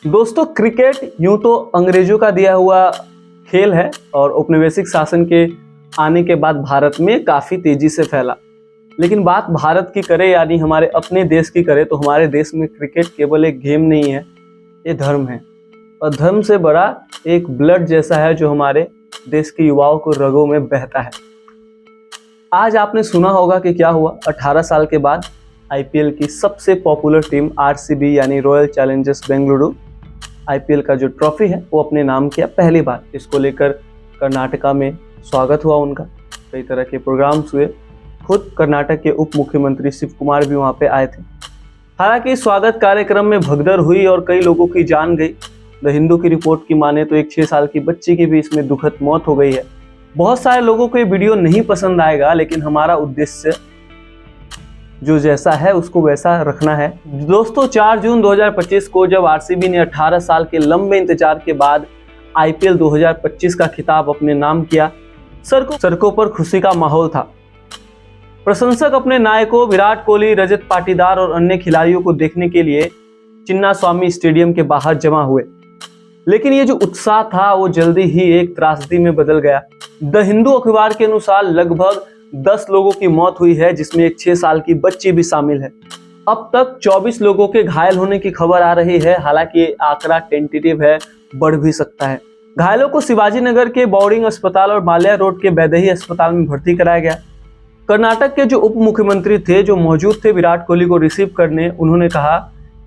दोस्तों, क्रिकेट यूं तो अंग्रेजों का दिया हुआ खेल है और औपनिवेशिक शासन के आने के बाद भारत में काफ़ी तेजी से फैला। लेकिन बात भारत की करें यानी हमारे अपने देश की करें तो हमारे देश में क्रिकेट केवल एक गेम नहीं है, ये धर्म है। और धर्म से बड़ा एक ब्लड जैसा है जो हमारे देश के युवाओं को रगों में बहता है। आज आपने सुना होगा कि क्या हुआ, 18 साल के बाद आईपीएल की सबसे पॉपुलर टीम आरसीबी यानी रॉयल चैलेंजर्स बेंगलुरु आईपीएल का जो ट्रॉफी है वो अपने नाम किया पहली बार। इसको लेकर कर्नाटका में स्वागत हुआ उनका, कई तरह के प्रोग्राम्स हुए। खुद कर्नाटक के उप मुख्यमंत्री शिव कुमार भी वहाँ पे आए थे। हालांकि इस स्वागत कार्यक्रम में भगदड़ हुई और कई लोगों की जान गई। द हिंदू की रिपोर्ट की माने तो एक 6 साल की बच्ची की भी इसमें दुखद मौत हो गई है। बहुत सारे लोगों को ये वीडियो नहीं पसंद आएगा, लेकिन हमारा उद्देश्य जो जैसा है उसको वैसा रखना है। दोस्तों, 4 जून 2025 को जब आरसीबी ने 18 साल के लंबे इंतजार के बाद आईपीएल 2025 का खिताब अपने नाम किया, सड़कों पर खुशी का माहौल था। प्रशंसक अपने नायकों विराट कोहली, रजत पाटीदार और अन्य खिलाड़ियों को देखने के लिए चिन्नास्वामी स्टेडियम के बाहर जमा हुए। लेकिन ये जो उत्साह था वो जल्दी ही एक त्रासदी में बदल गया। द हिंदू अखबार के अनुसार लगभग 10 लोगों की मौत हुई है, जिसमें एक 6 साल की बच्ची भी शामिल है। अब तक 24 लोगों के घायल होने की खबर आ रही है। हालांकि ये आंकड़ा टेंटेटिव है, बढ़ भी सकता है। घायलों को शिवाजी नगर के बोर्डिंग अस्पताल और माल्या रोड के वैदेही अस्पताल में भर्ती कराया गया। कर्नाटक के जो उप मुख्यमंत्री थे जो मौजूद थे विराट कोहली को रिसीव करने, उन्होंने कहा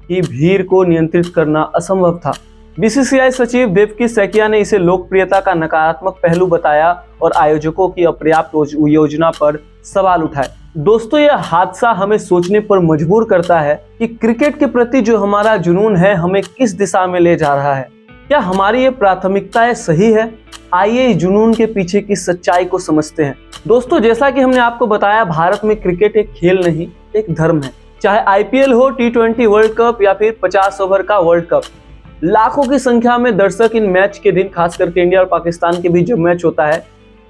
कि भीड़ को नियंत्रित करना असंभव था। बीसीसीआई सचिव देवकी सैकिया ने इसे लोकप्रियता का नकारात्मक पहलू बताया और आयोजकों की अपर्याप्त योजना पर सवाल उठाए। दोस्तों, यह हादसा हमें सोचने पर मजबूर करता है कि क्रिकेट के प्रति जो हमारा जुनून है हमें किस दिशा में ले जा रहा है। क्या हमारी ये प्राथमिकताएं सही है? आइए इस जुनून के पीछे की सच्चाई को समझते हैं। दोस्तों, जैसा कि हमने आपको बताया, भारत में क्रिकेट एक खेल नहीं, एक धर्म है। चाहे आईपीएल हो, T20 वर्ल्ड कप या फिर 50 ओवर का वर्ल्ड कप, लाखों की संख्या में दर्शक इन मैच के दिन, खास करके इंडिया और पाकिस्तान के बीच जब मैच होता है,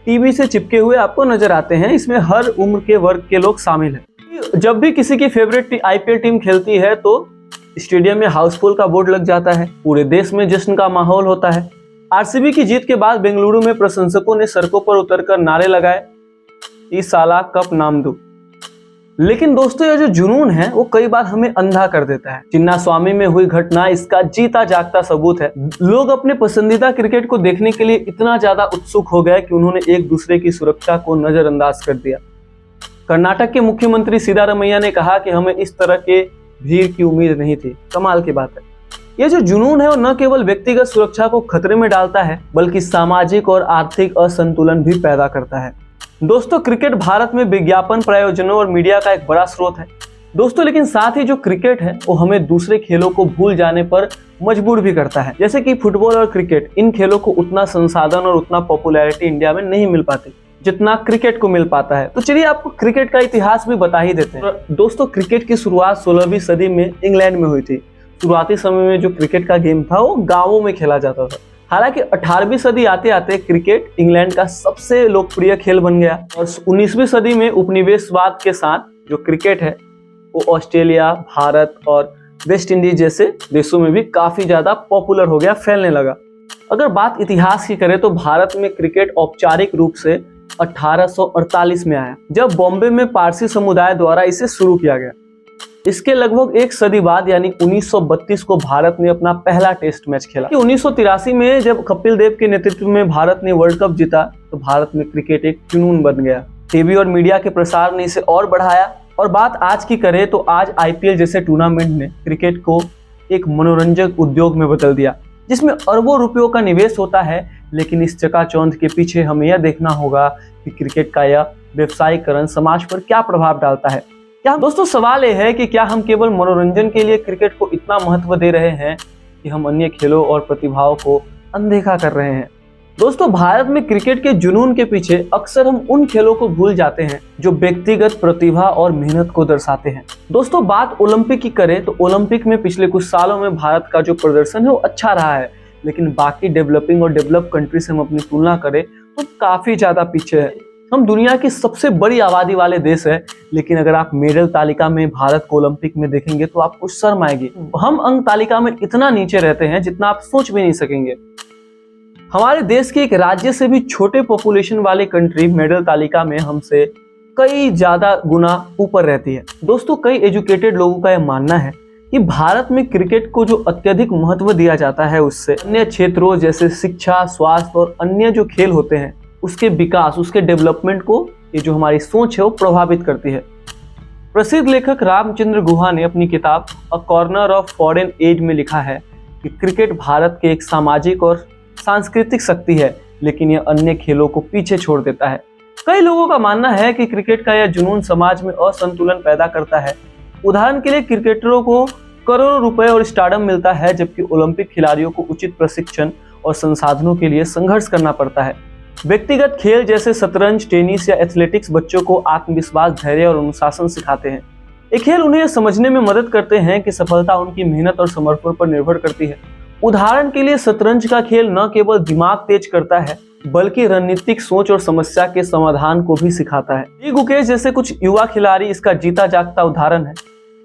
टीवी से चिपके हुए आपको नजर आते हैं। इसमें हर उम्र के वर्ग के लोग शामिल हैं। जब भी किसी की फेवरेट आईपीएल टीम खेलती है तो स्टेडियम में हाउसफुल का बोर्ड लग जाता है, पूरे देश में जश्न का माहौल होता है। आरसीबी की जीत के बाद बेंगलुरु में प्रशंसकों ने सड़कों पर उतरकर नारे लगाए, इस साला कप नाम दो। लेकिन दोस्तों, यह जो जुनून है वो कई बार हमें अंधा कर देता है। चिन्नास्वामी में हुई घटना इसका जीता जागता सबूत है। लोग अपने पसंदीदा क्रिकेट को देखने के लिए इतना ज्यादा उत्सुक हो गए कि उन्होंने एक दूसरे की सुरक्षा को नजरअंदाज कर दिया। कर्नाटक के मुख्यमंत्री सिद्धारमैया ने कहा कि हमें इस तरह के भीड़ की उम्मीद नहीं थी। कमाल की बात है। यह जो जुनून है वो न केवल व्यक्तिगत सुरक्षा को खतरे में डालता है, बल्कि सामाजिक और आर्थिक असंतुलन भी पैदा करता है। दोस्तों, क्रिकेट भारत में विज्ञापन, प्रायोजनों और मीडिया का एक बड़ा स्रोत है दोस्तों। लेकिन साथ ही जो क्रिकेट है वो हमें दूसरे खेलों को भूल जाने पर मजबूर भी करता है। जैसे कि फुटबॉल और क्रिकेट, इन खेलों को उतना संसाधन और उतना पॉपुलैरिटी इंडिया में नहीं मिल पाती जितना क्रिकेट को मिल पाता है। तो चलिए आपको क्रिकेट का इतिहास भी बता ही देते हैं। दोस्तों, क्रिकेट की शुरुआत 16वीं सदी में इंग्लैंड में हुई थी। शुरुआती समय में जो क्रिकेट का गेम था वो गाँवों में खेला जाता था। हालांकि 18वीं सदी आते आते क्रिकेट इंग्लैंड का सबसे लोकप्रिय खेल बन गया और 19वीं सदी में उपनिवेशवाद के साथ जो क्रिकेट है वो ऑस्ट्रेलिया, भारत और वेस्ट इंडीज जैसे देशों में भी काफी ज्यादा पॉपुलर हो गया, फैलने लगा। अगर बात इतिहास की करें तो भारत में क्रिकेट औपचारिक रूप से 1848 में आया, जब बॉम्बे में पारसी समुदाय द्वारा इसे शुरू किया गया। इसके लगभग एक सदी बाद यानी 1932 को भारत ने अपना पहला टेस्ट मैच खेला। 1983 में जब कपिल देव के नेतृत्व में भारत ने वर्ल्ड कप जीता तो भारत में क्रिकेट एक जुनून बन गया। टीवी और मीडिया के प्रसार ने इसे और बढ़ाया। और बात आज की करें तो आज आईपीएल जैसे टूर्नामेंट ने क्रिकेट को एक मनोरंजक उद्योग में बदल दिया, जिसमें अरबों रुपयों का निवेश होता है। लेकिन इस चकाचौंध के पीछे हमें यह देखना होगा कि क्रिकेट का यह व्यवसायीकरण समाज पर क्या प्रभाव डालता है। क्या दोस्तों, सवाल यह है कि क्या हम केवल मनोरंजन के लिए क्रिकेट को इतना महत्व दे रहे हैं कि हम अन्य खेलों और प्रतिभाओं को अनदेखा कर रहे हैं। दोस्तों, भारत में क्रिकेट के जुनून के पीछे अक्सर हम उन खेलों को भूल जाते हैं जो व्यक्तिगत प्रतिभा और मेहनत को दर्शाते हैं। दोस्तों, बात ओलंपिक की करें तो ओलंपिक में पिछले कुछ सालों में भारत का जो प्रदर्शन है वो अच्छा रहा है। लेकिन बाकी डेवलपिंग और डेवलप कंट्री से हम अपनी तुलना करें तो काफी ज्यादा पीछे है। हम दुनिया की सबसे बड़ी आबादी वाले देश है, लेकिन अगर आप मेडल तालिका में भारत को ओलंपिक में देखेंगे तो आपको शर्म आएगी। हम अंक तालिका में इतना नीचे रहते हैं जितना आप सोच भी नहीं सकेंगे। हमारे देश के एक राज्य से भी छोटे पॉपुलेशन वाले कंट्री मेडल तालिका में हमसे कई ज्यादा गुना ऊपर रहती है। दोस्तों, कई एजुकेटेड लोगों का यह मानना है कि भारत में क्रिकेट को जो अत्यधिक महत्व दिया जाता है उससे अन्य क्षेत्रों जैसे शिक्षा, स्वास्थ्य और अन्य जो खेल होते हैं उसके विकास, उसके डेवलपमेंट को ये जो हमारी सोच है वो प्रभावित करती है। प्रसिद्ध लेखक रामचंद्र गुहा ने अपनी किताब a corner of foreign add में लिखा है कि क्रिकेट भारत के एक सामाजिक और सांस्कृतिक शक्ति है, लेकिन यह अन्य खेलों को पीछे छोड़ देता है। कई लोगों का मानना है कि क्रिकेट का यह जुनून समाज में असंतुलन पैदा करता है। उदाहरण के लिए क्रिकेटरों को करोड़ों रुपए और स्टारडम मिलता है, जबकि ओलंपिक खिलाड़ियों को उचित प्रशिक्षण और संसाधनों के लिए संघर्ष करना पड़ता है। व्यक्तिगत खेल जैसे शतरंज, टेनिस या एथलेटिक्स बच्चों को आत्मविश्वास, धैर्य और अनुशासन सिखाते हैं। ये खेल उन्हें समझने में मदद करते हैं कि सफलता उनकी मेहनत और समर्पण पर निर्भर करती है। उदाहरण के लिए शतरंज का खेल न केवल दिमाग तेज करता है बल्कि रणनीतिक सोच और समस्या के समाधान को भी सिखाता है। ली गुकेश जैसे कुछ युवा खिलाड़ी इसका जीता जागता उदाहरण है।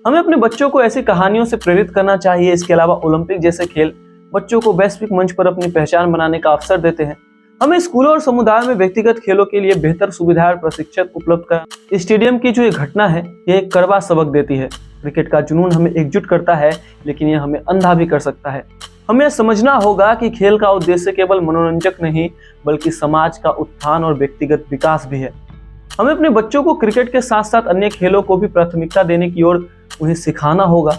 हमें अपने बच्चों को ऐसी कहानियों से प्रेरित करना चाहिए। इसके अलावा ओलंपिक जैसे खेल बच्चों को वैश्विक मंच पर अपनी पहचान बनाने का अवसर देते हैं। हमें स्कूलों और समुदाय में व्यक्तिगत खेलों के लिए बेहतर सुविधाएं और प्रशिक्षक उपलब्ध करा। स्टेडियम की जो ये घटना है ये एक कड़वा सबक देती है। क्रिकेट का जुनून हमें एकजुट करता है, लेकिन यह हमें अंधा भी कर सकता है। हमें समझना होगा कि खेल का उद्देश्य केवल मनोरंजक नहीं बल्कि समाज का उत्थान और व्यक्तिगत विकास भी है। हमें अपने बच्चों को क्रिकेट के साथ साथ अन्य खेलों को भी प्राथमिकता देने की ओर उन्हें सिखाना होगा।